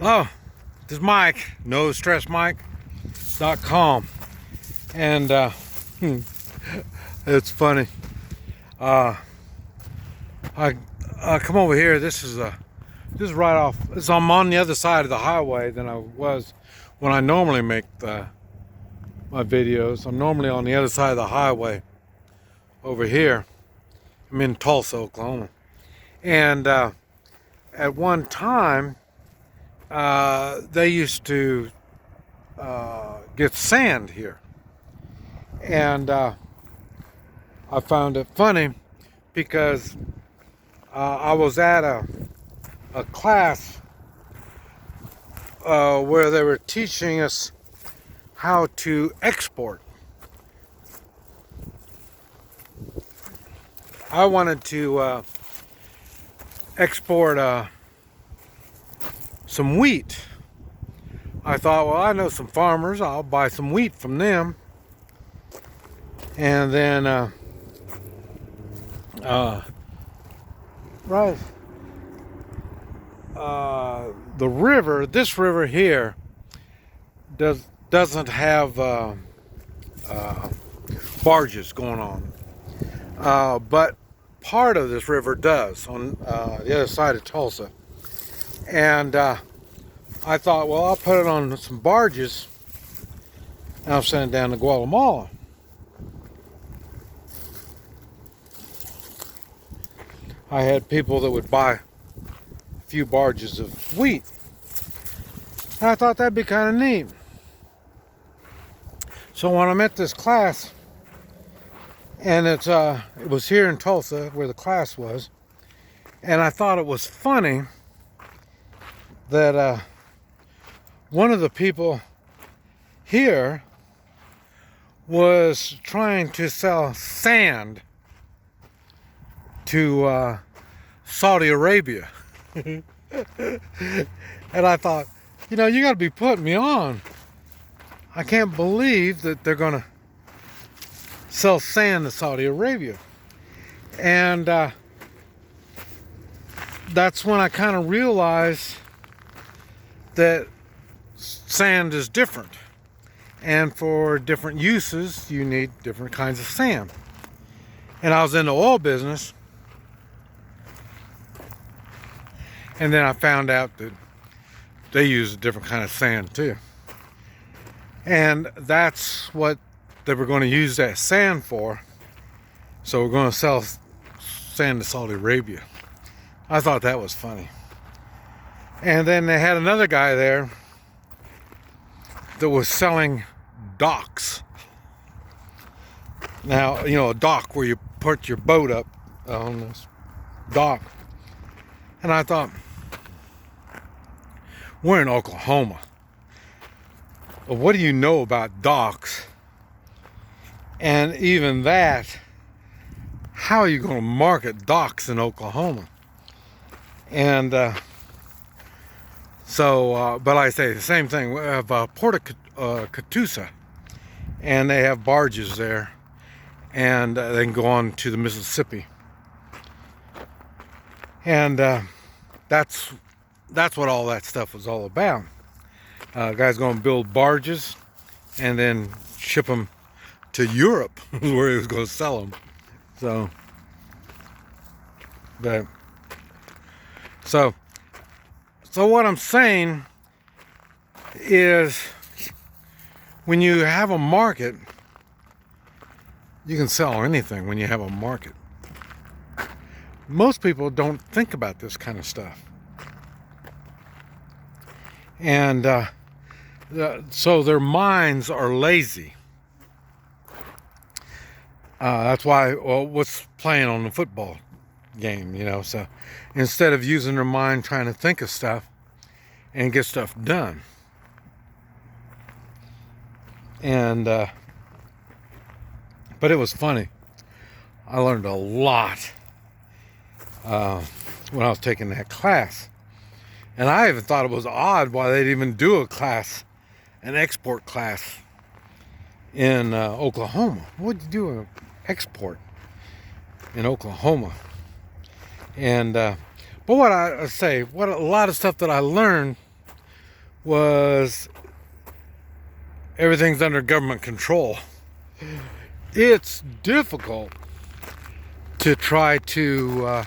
Hello, this is Mike, NoStressMike.com, and it's funny. I come over here. This is right off. I'm on the other side of the highway than I was when I normally make my videos. I'm normally on the other side of the highway over here. I'm in Tulsa, Oklahoma, and at one time. They used to get sand here, and I found it funny because I was at a class where they were teaching us how to export. I wanted to export some wheat. I thought, well, I know some farmers, I'll buy some wheat from them. And then the river, this river here doesn't have barges going on, but part of this river does on the other side of Tulsa. And I thought, well, I'll put it on some barges and I'll send it down to Guatemala. I had people that would buy a few barges of wheat. And I thought that'd be kind of neat. So when I'm at this class, and it was here in Tulsa where the class was, and I thought it was funny that one of the people here was trying to sell sand to Saudi Arabia. And I thought, you know, you got to be putting me on. I can't believe that they're going to sell sand to Saudi Arabia. And that's when I kind of realized that sand is different, and for different uses you need different kinds of sand. And I was in the oil business, and then I found out that they use a different kind of sand too, and that's what they were going to use that sand for. So we're going to sell sand to Saudi Arabia. I thought that was funny. And then they had another guy there that was selling docks. Now, you know, a dock where you put your boat up on this dock. And I thought, we're in Oklahoma. Well, what do you know about docks? And even that, how are you going to market docks in Oklahoma? And but I say the same thing. We have Port of Catoosa, and they have barges there, and they can go on to the Mississippi. And that's what all that stuff was all about. Guys going to build barges and then ship them to Europe, where he was going to sell them. So what I'm saying is, when you have a market, you can sell anything when you have a market. Most people don't think about this kind of stuff. And so their minds are lazy. That's why, well, what's playing on the football game, you know? So instead of using their mind trying to think of stuff and get stuff done. And but it was funny. I learned a lot when I was taking that class. And I even thought it was odd why they'd even do a class, an export class in Oklahoma. What'd you do an export in Oklahoma? And but what I say, what a lot of stuff that I learned was everything's under government control. It's difficult to try to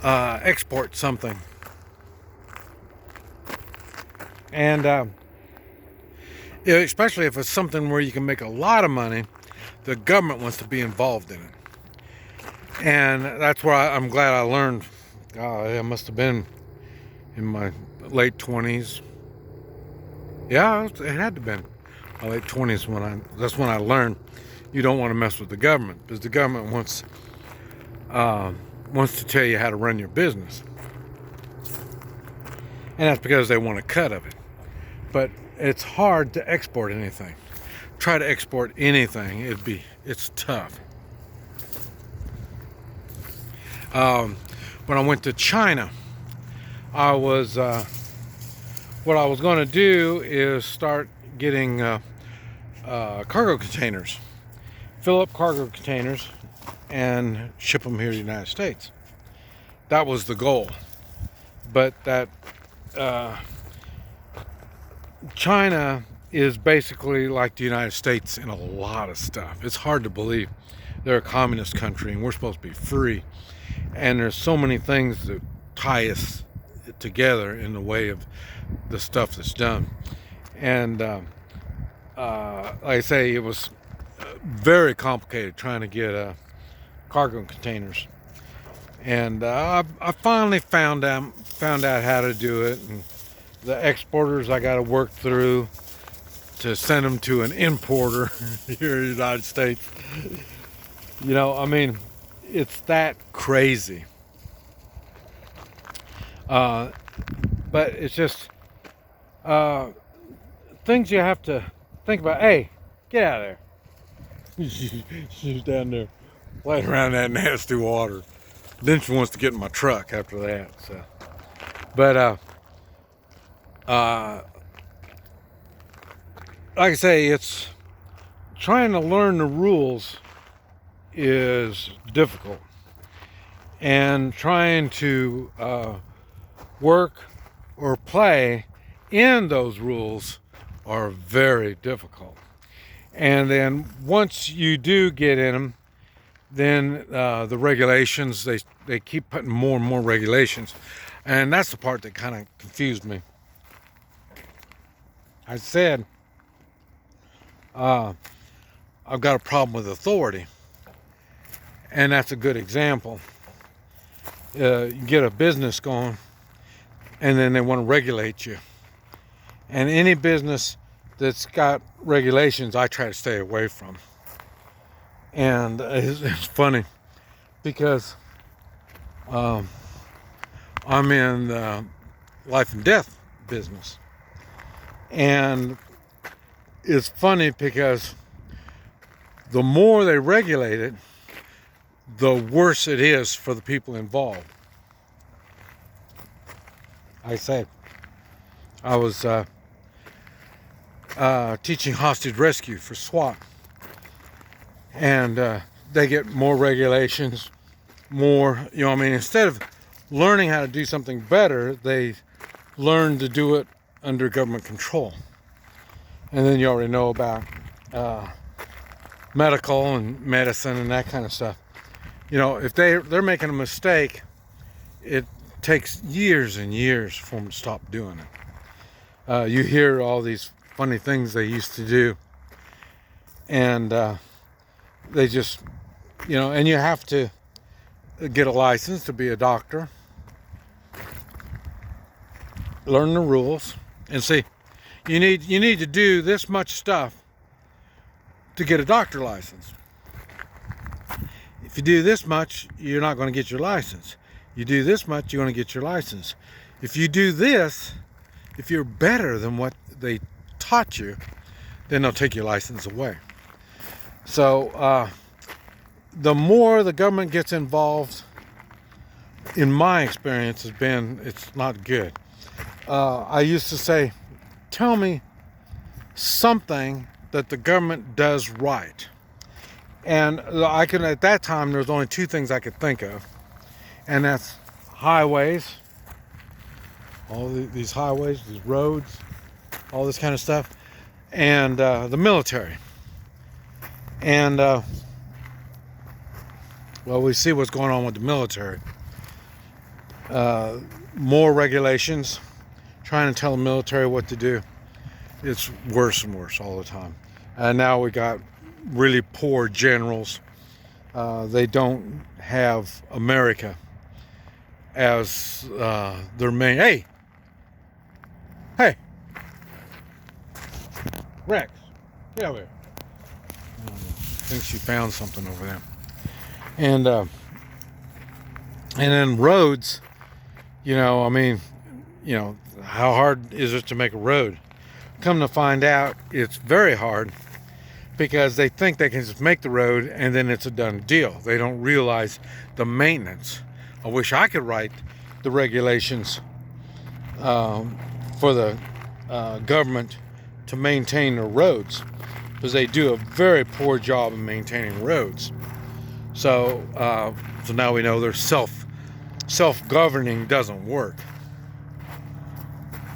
export something. And especially if it's something where you can make a lot of money, the government wants to be involved in it. And that's where I'm glad I learned. I must have been in my late 20s. Yeah, it had to have been my late 20s that's when I learned you don't want to mess with the government, because the government wants to tell you how to run your business. And that's because they want a cut of it. But it's hard to export anything. Try to export anything, it's tough. When I went to China, what I was going to do is start getting cargo containers, fill up cargo containers, and ship them here to the United States. That was the goal. But China is basically like the United States in a lot of stuff. It's hard to believe. They're a communist country and we're supposed to be free. And there's so many things that tie us together in the way of the stuff that's done. And like I say, it was very complicated trying to get cargo containers. And I finally found out how to do it. And the exporters I got to work through to send them to an importer here in the United States. You know, I mean, it's that crazy. But it's just things you have to think about. Hey, get out of there. She's down there playing around that nasty water. Then she wants to get in my truck after that. So, but like I say, it's trying to learn the rules is difficult, and trying to work or play in those rules are very difficult. And then once you do get in them, then the regulations, they keep putting more and more regulations, and that's the part that kind of confused me. I said I've got a problem with authority, and that's a good example. You get a business going, and then they want to regulate you. And any business that's got regulations, I try to stay away from. And it's funny because I'm in the life and death business. And it's funny because the more they regulate it, the worse it is for the people involved. I say, I was teaching hostage rescue for SWAT, and they get more regulations, more, you know what I mean, instead of learning how to do something better, they learn to do it under government control. And then you already know about medical and medicine and that kind of stuff. You know, if they're making a mistake, it takes years and years for them to stop doing it. You hear all these funny things they used to do, and they just, you know, and you have to get a license to be a doctor, learn the rules, and see, you need to do this much stuff to get a doctor license. If you do this much, you're not going to get your license. You do this much, you're going to get your license. If you do this, if you're better than what they taught you, then they'll take your license away. So the more the government gets involved, in my experience, has been, it's not good. I used to say, tell me something that the government does right. And at that time, there was only two things I could think of. And that's highways all these highways, these roads, all this kind of stuff, and the military. And well, we see what's going on with the military. More regulations, trying to tell the military what to do. It's worse and worse all the time. And now we got really poor generals. They don't have America as their main. Hey, Rex, get over here. I think she found something over there. And then roads. I mean, how hard is it to make a road? Come to find out, it's very hard, because they think they can just make the road and then it's a done deal. They don't realize the maintenance. I wish I could write the regulations for the government to maintain their roads, because they do a very poor job in maintaining roads. So now we know their self-governing doesn't work.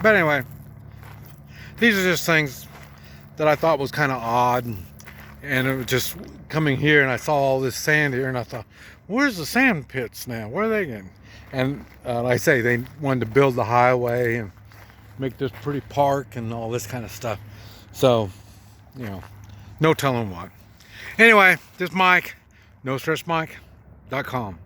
But anyway, these are just things that I thought was kind of odd, and it was just coming here, and I saw all this sand here, and I thought, where's the sand pits now? Where are they getting? And like I say, they wanted to build the highway and make this pretty park and all this kind of stuff. So, no telling what. Anyway, this is Mike, NoStressMike.com.